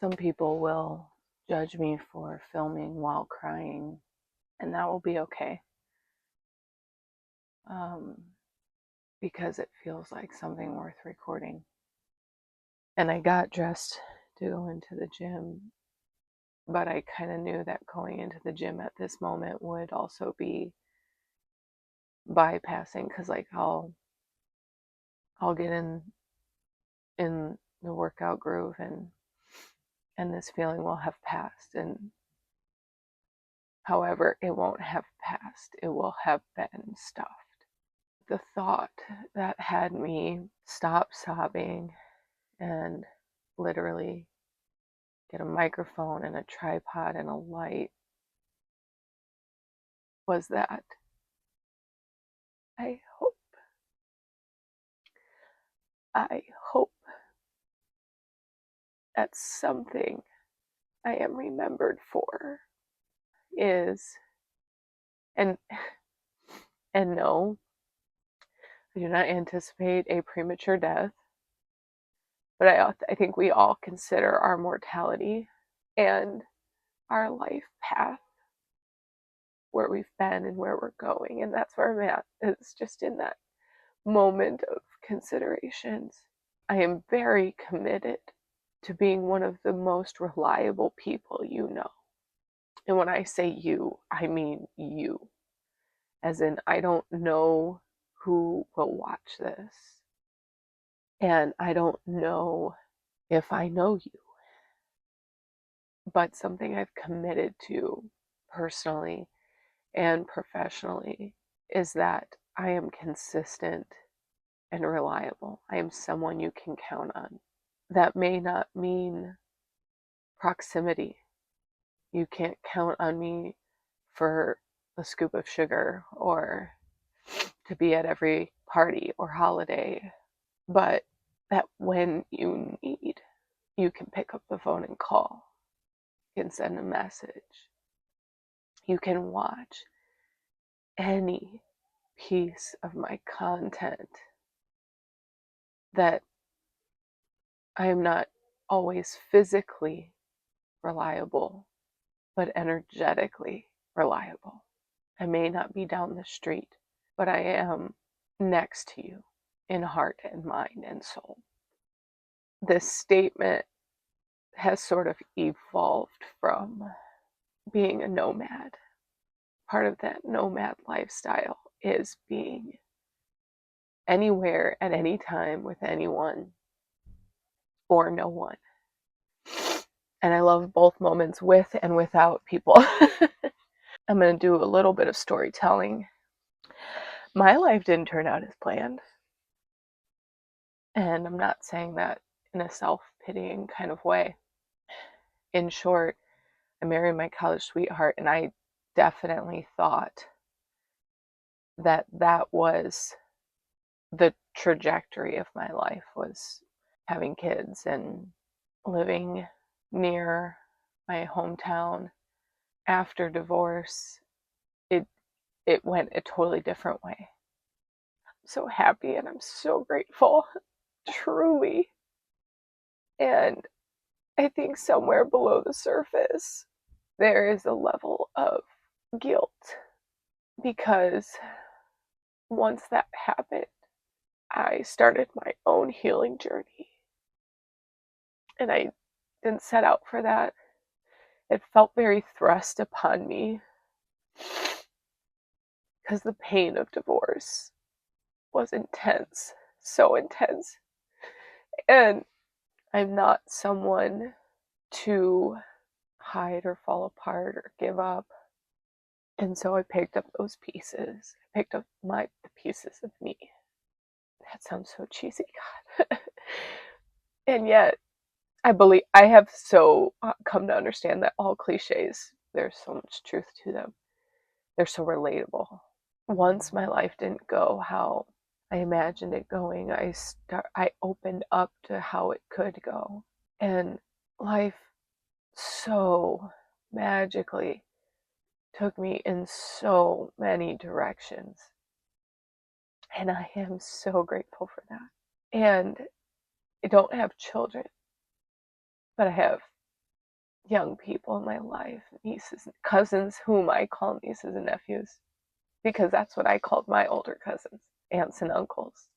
Some people will judge me for filming while crying, and that will be okay. Because it feels like something worth recording. And I got dressed to go into the gym, but I kind of knew that going into the gym at this moment would also be bypassing, because like I'll get in the workout groove, and this feeling will have passed. And however, it won't have passed, it will have been stuffed. The thought that had me stop sobbing and literally get a microphone and a tripod and a light was that I hope I hope that something I am remembered for is, and no, I do not anticipate a premature death, but I think we all consider our mortality and our life path, where we've been and where we're going, and that's where I'm at, is just in that moment of considerations. I am very committed to being one of the most reliable people you know. And when I say you, I mean you. As in, I don't know who will watch this. And I don't know if I know you. But something I've committed to personally and professionally is that I am consistent and reliable. I am someone you can count on. That may not mean proximity. You can't count on me for a scoop of sugar or to be at every party or holiday, but that when you need, you can pick up the phone and call. You can send a message. You can watch any piece of my content that I am not always physically reliable, but energetically reliable. I may not be down the street, but I am next to you in heart and mind and soul. This statement has sort of evolved from being a nomad. Part of that nomad lifestyle is being anywhere at any time with anyone or no one. And I love both moments with and without people. I'm going to do a little bit of storytelling. My life didn't turn out as planned. And I'm not saying that in a self-pitying kind of way. In short, I married my college sweetheart, and I definitely thought that that was the trajectory of my life, was having kids and living near my hometown. After divorce, it went a totally different way. I'm so happy and I'm so grateful, truly. And I think somewhere below the surface, there is a level of guilt, because once that happened, I started my own healing journey. And I didn't set out for that. It felt very thrust upon me, because the pain of divorce was intense, so intense. And I'm not someone to hide or fall apart or give up. And so I picked up those pieces. I picked up the pieces of me. That sounds so cheesy, God. And yet, I have so come to understand that all cliches, there's so much truth to them. They're so relatable. Once my life didn't go how I imagined it going, I opened up to how it could go. And life so magically took me in so many directions. And I am so grateful for that. And I don't have children, but I have young people in my life, nieces, cousins, whom I call nieces and nephews, because that's what I called my older cousins, aunts and uncles.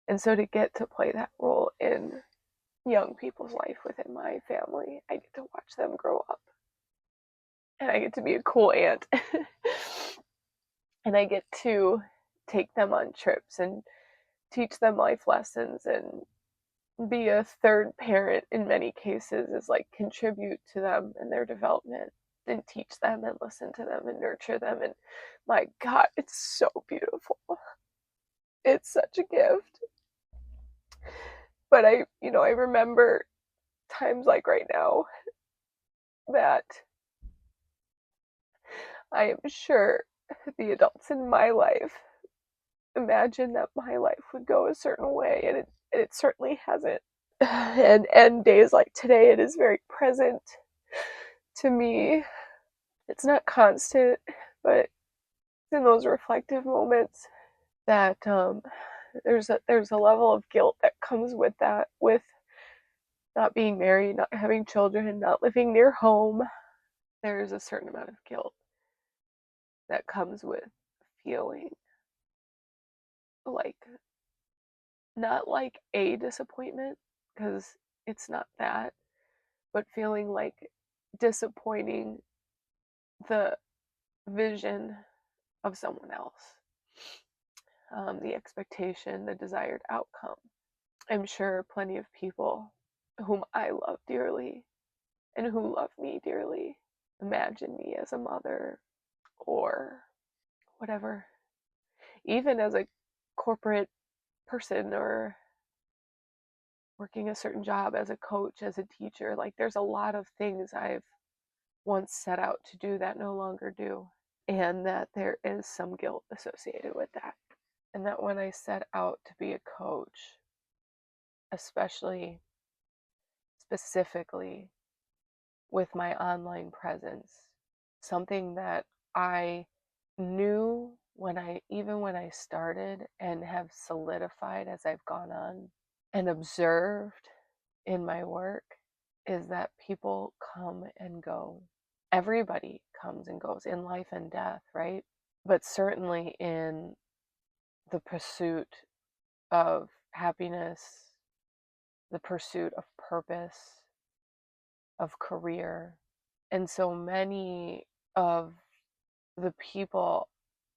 And so to get to play that role in young people's life within my family, I get to watch them grow up. And I get to be a cool aunt. And I get to take them on trips and teach them life lessons and be a third parent in many cases, is like contribute to them and their development and teach them and listen to them and nurture them. And my God, it's so beautiful. It's such a gift. But I remember times like right now that I am sure the adults in my life imagine that my life would go a certain way, and it certainly hasn't. And days like today, it is very present to me. It's not constant, but in those reflective moments that there's a level of guilt that comes with that, with not being married, not having children, not living near home. There's a certain amount of guilt that comes with feeling like, not like a disappointment, because it's not that, but feeling like disappointing the vision of someone else, the expectation, the desired outcome. I'm sure plenty of people whom I love dearly and who love me dearly imagine me as a mother or whatever, even as a corporate person or working a certain job as a coach, as a teacher. Like, there's a lot of things I've once set out to do that no longer do, and that there is some guilt associated with that. And that when I set out to be a coach, especially specifically with my online presence, something that I knew even when I started and have solidified as I've gone on and observed in my work, is that people come and go. Everybody comes and goes in life and death, right? But certainly in the pursuit of happiness, the pursuit of purpose, of career. And so many of the people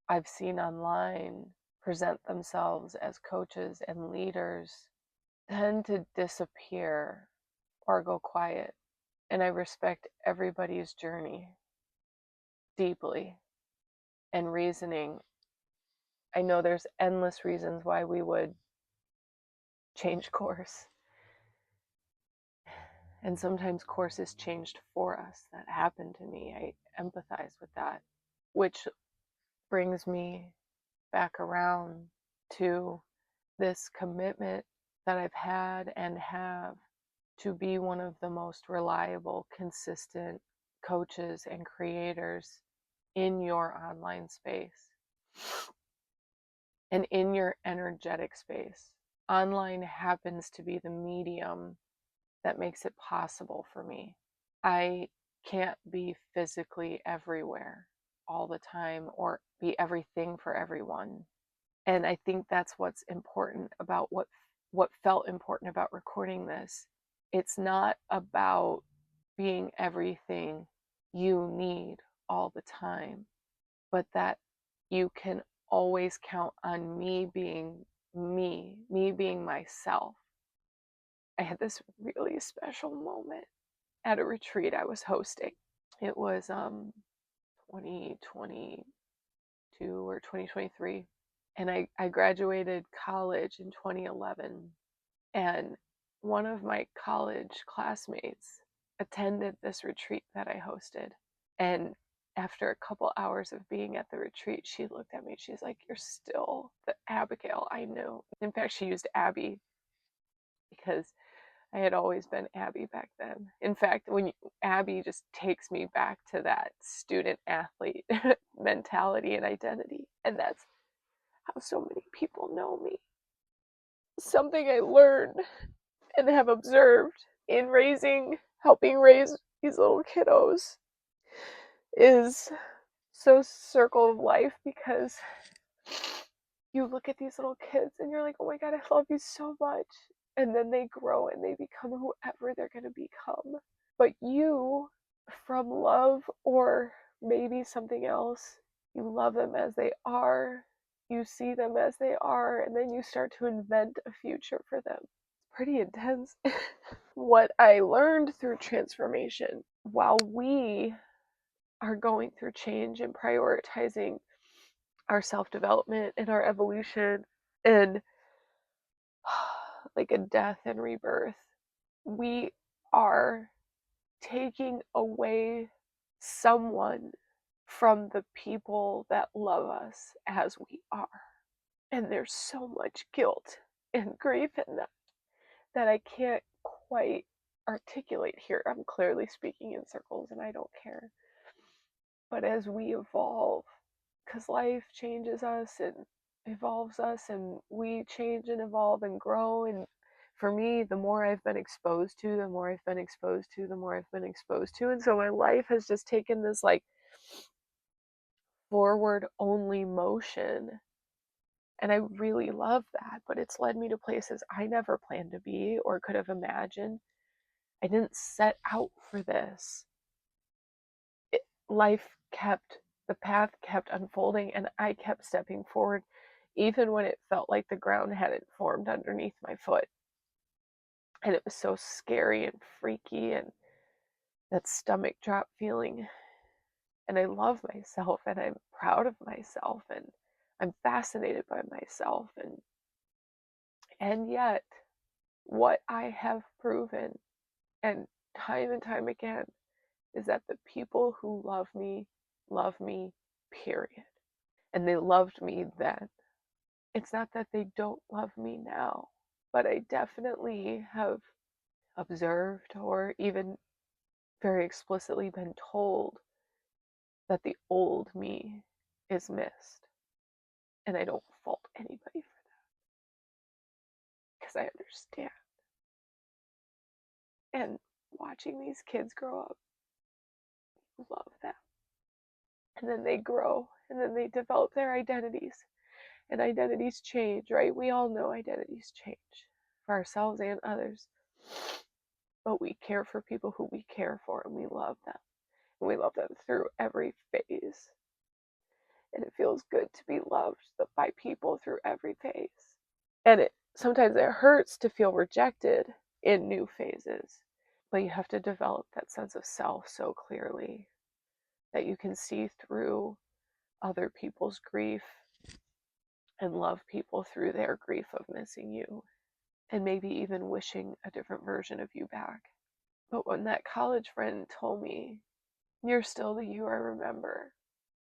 I've seen online present themselves as coaches and leaders tend to disappear or go quiet. And I respect everybody's journey deeply and reasoning. I know there's endless reasons why we would change course. And sometimes course is changed for us. That happened to me. I empathize with that, which brings me back around to this commitment that I've had and have to be one of the most reliable, consistent coaches and creators in your online space and in your energetic space. Online happens to be the medium that makes it possible for me. I can't be physically everywhere all the time or be everything for everyone. And I think that's what's important about what felt important about recording this. It's not about being everything you need all the time, but that you can always count on me being me being myself. I had this really special moment at a retreat I was hosting. It was 2022 or 2023. And I graduated college in 2011. And one of my college classmates attended this retreat that I hosted. And after a couple hours of being at the retreat, she looked at me. She's like, "You're still the Abigail I knew." In fact, she used Abby because I had always been Abby back then. In fact, Abby just takes me back to that student athlete mentality and identity. And that's how so many people know me. Something I learned and have observed in helping raise these little kiddos is so circle of life, because you look at these little kids and you're like, oh my God, I love you so much. And then they grow and they become whoever they're going to become. But you, from love or maybe something else, you love them as they are, you see them as they are, and then you start to invent a future for them. It's pretty intense. What I learned through transformation, while we are going through change and prioritizing our self-development and our evolution and like a death and rebirth, we are taking away someone from the people that love us as we are. And there's so much guilt and grief in that that I can't quite articulate here. I'm clearly speaking in circles and I don't care. But as we evolve, because life changes us and evolves us, and we change and evolve and grow. And for me, the more I've been exposed to, the more I've been exposed to, the more I've been exposed to. And so my life has just taken this like forward only motion. And I really love that, but it's led me to places I never planned to be or could have imagined. I didn't set out for this. Life kept, the path kept unfolding, and I kept stepping forward, even when it felt like the ground hadn't formed underneath my foot. And it was so scary and freaky, and that stomach drop feeling. And I love myself, and I'm proud of myself, and I'm fascinated by myself. And yet, what I have proven, and time again, is that the people who love me, period. And they loved me then. It's not that they don't love me now, but I definitely have observed or even very explicitly been told that the old me is missed. And I don't fault anybody for that, because I understand. And watching these kids grow up, love them. And then they grow, and then they develop their identities. And identities change, right? We all know identities change for ourselves and others. But we care for people who we care for, and we love them. And we love them through every phase. And it feels good to be loved by people through every phase. And sometimes it hurts to feel rejected in new phases. But you have to develop that sense of self so clearly that you can see through other people's grief and love people through their grief of missing you, and maybe even wishing a different version of you back. But when that college friend told me, you're still the you I remember,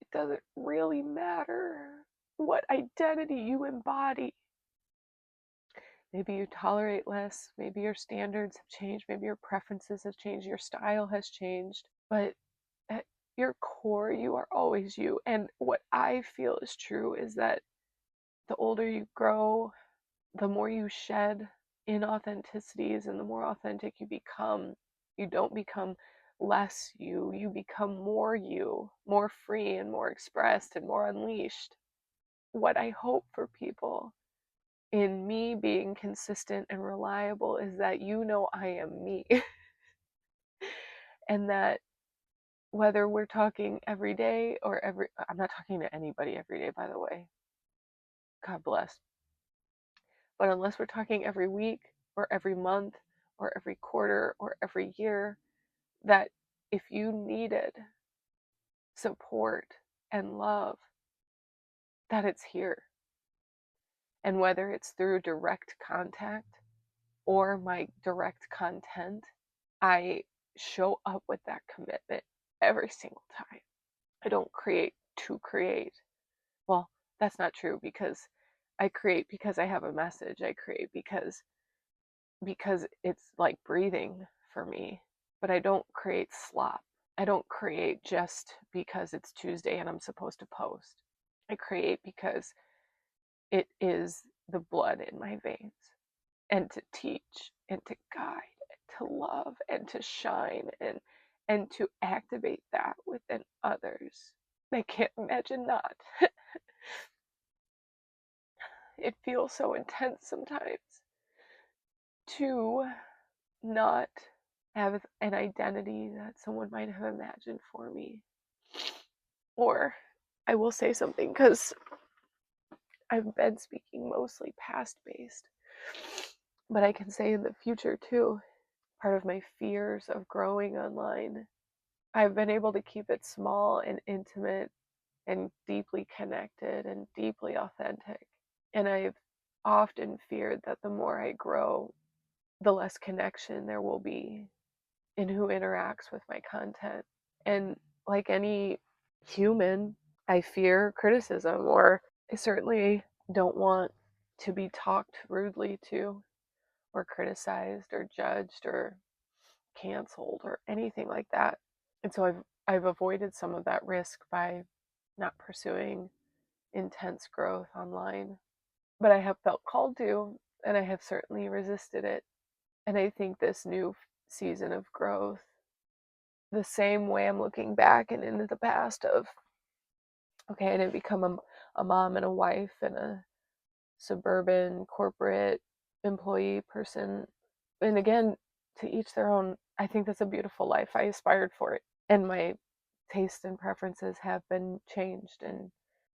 it doesn't really matter what identity you embody. Maybe you tolerate less, maybe your standards have changed, maybe your preferences have changed, your style has changed, but at your core, you are always you. And what I feel is true is that the older you grow, the more you shed inauthenticities and the more authentic you become. You don't become less you, you become you, more free and more expressed and more unleashed. What I hope for people in me being consistent and reliable is that I am me. And that whether we're talking every day or I'm not talking to anybody every day, by the way. God bless. But unless we're talking every week or every month or every quarter or every year, that if you needed support and love, that it's here. And whether it's through direct contact or my direct content, I show up with that commitment every single time. I don't create to create. Well, that's not true, because I create because I have a message. I create because it's like breathing for me. But I don't create slop. I don't create just because it's Tuesday and I'm supposed to post. I create because it is the blood in my veins. And to teach and to guide and to love and to shine and to activate that within others. I can't imagine not. It feels so intense sometimes to not have an identity that someone might have imagined for me. Or I will say something because I've been speaking mostly past based, but I can say in the future too, part of my fears of growing online, I've been able to keep it small and intimate and deeply connected and deeply authentic. And I've often feared that the more I grow, the less connection there will be in who interacts with my content. And like any human, I fear criticism, or I certainly don't want to be talked rudely to, or criticized, or judged, or canceled, or anything like that. And so I've avoided some of that risk by not pursuing intense growth online. But I have felt called to, and I have certainly resisted it. And I think this new season of growth, the same way I'm looking back and into the past of, okay, I didn't become a mom and a wife and a suburban corporate employee person. And again, to each their own. I think that's a beautiful life. I aspired for it. And my tastes and preferences have been changed, and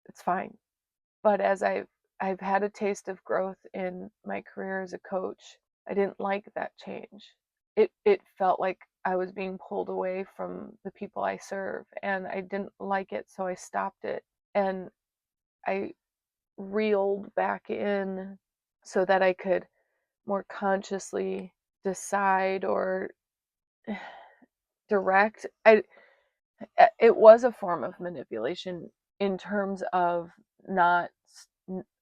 it's fine. But as I've had a taste of growth in my career as a coach, I didn't like that change. It felt like I was being pulled away from the people I serve, and I didn't like it, so I stopped it. And I reeled back in so that I could more consciously decide or direct. It was a form of manipulation in terms of not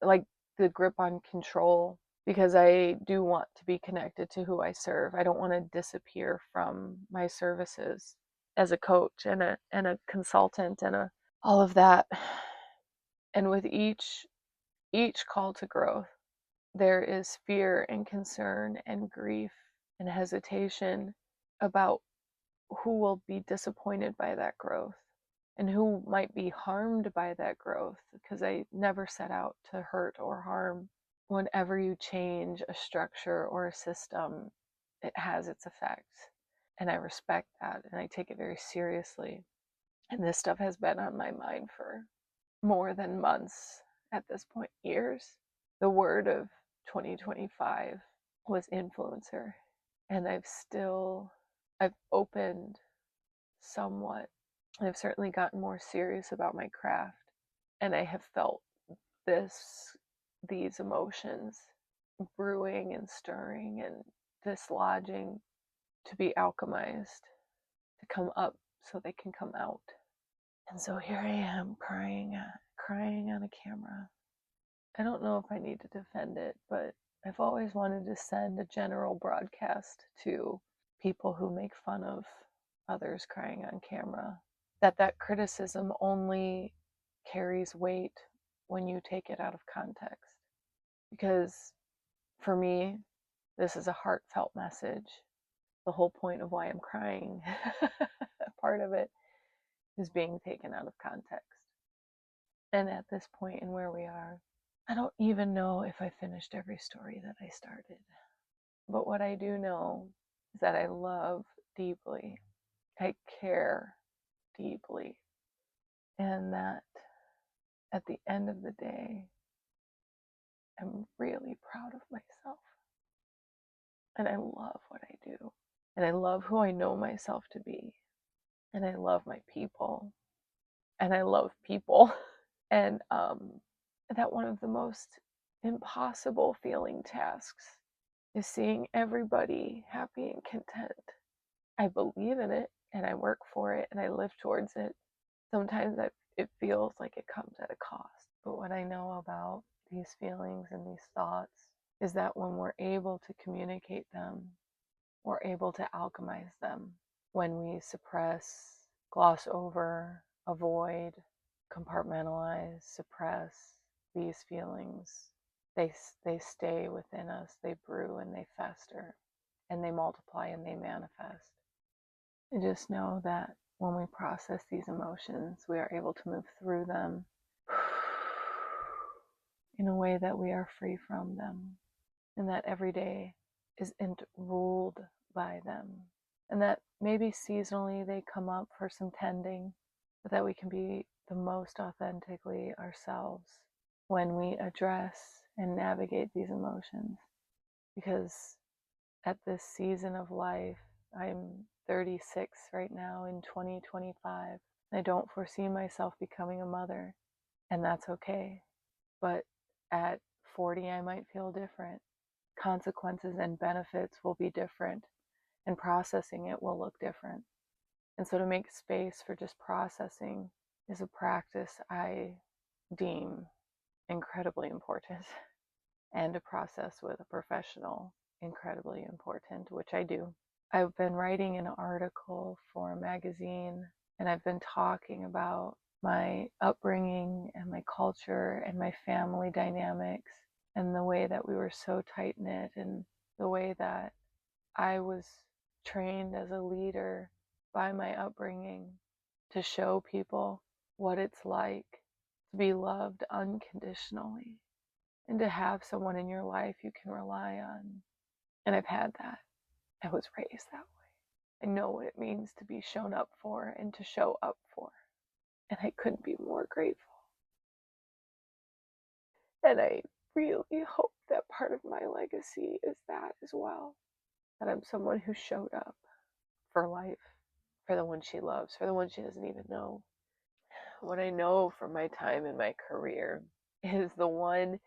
like the grip on control, because I do want to be connected to who I serve. I don't want to disappear from my services as a coach and a consultant and all of that. And with each call to growth, there is fear and concern and grief and hesitation about who will be disappointed by that growth and who might be harmed by that growth, because I never set out to hurt or harm. Whenever you change a structure or a system, it has its effects. And I respect that and I take it very seriously. And this stuff has been on my mind for more than months at this point, years. The word of 2025 was influencer. And I've opened somewhat. I've certainly gotten more serious about my craft. And I have felt these emotions brewing and stirring and dislodging to be alchemized, to come up so they can come out. And so here I am crying on a camera. I don't know if I need to defend it, but I've always wanted to send a general broadcast to people who make fun of others crying on camera, that criticism only carries weight when you take it out of context. Because for me, this is a heartfelt message. The whole point of why I'm crying, part of it, is being taken out of context. And at this point in where we are, I don't even know if I finished every story that I started. But what I do know is that I love deeply, I care deeply, and that at the end of the day, I'm really proud of myself. And I love what I do. And I love who I know myself to be. And I love my people. And I love people. And that one of the most impossible feeling tasks is seeing everybody happy and content. I believe in it and I work for it and I live towards it. Sometimes it feels like it comes at a cost. But what I know about these feelings and these thoughts is that when we're able to communicate them, we're able to alchemize them. When we suppress, gloss over, avoid, compartmentalize, suppress these feelings, they stay within us, they brew and they fester, and they multiply and they manifest. I just know that when we process these emotions, we are able to move through them in a way that we are free from them, and that every day isn't ruled by them, and that maybe seasonally they come up for some tending, but that we can be the most authentically ourselves when we address and navigate these emotions. Because at this season of life, I'm 36 right now in 2025. I don't foresee myself becoming a mother, and that's okay. But at 40, I might feel different. Consequences and benefits will be different, and processing it will look different. And so to make space for just processing is a practice I deem incredibly important, and to process with a professional incredibly important, which I do. I've been writing an article for a magazine, and I've been talking about my upbringing and my culture and my family dynamics, and the way that we were so tight knit, and the way that I was trained as a leader by my upbringing to show people what it's like to be loved unconditionally and to have someone in your life you can rely on. And I've had that. I was raised that way. I know what it means to be shown up for and to show up for. And I couldn't be more grateful. And I really hope that part of my legacy is that as well. That I'm someone who showed up for life, for the one she loves, for the one she doesn't even know. What I know from my time in my career is the one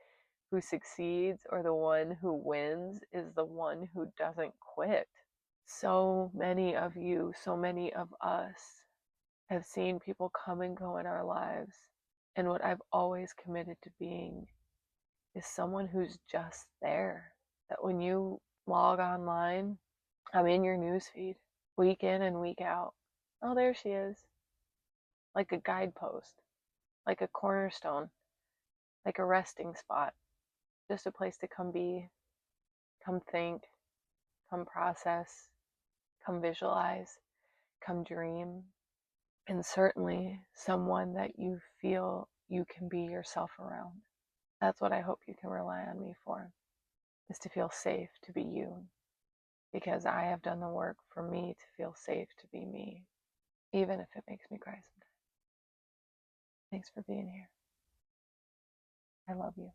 who succeeds or the one who wins is the one who doesn't quit. So many of you, so many of us have seen people come and go in our lives. And what I've always committed to being is someone who's just there. That when you log online, I'm in your newsfeed week in and week out. Oh, there she is. Like a guidepost, like a cornerstone, like a resting spot. Just a place to come be, come think, come process, come visualize, come dream. And certainly someone that you feel you can be yourself around. That's what I hope you can rely on me for, is to feel safe to be you. Because I have done the work for me to feel safe to be me, even if it makes me cry sometimes. Thanks for being here. I love you.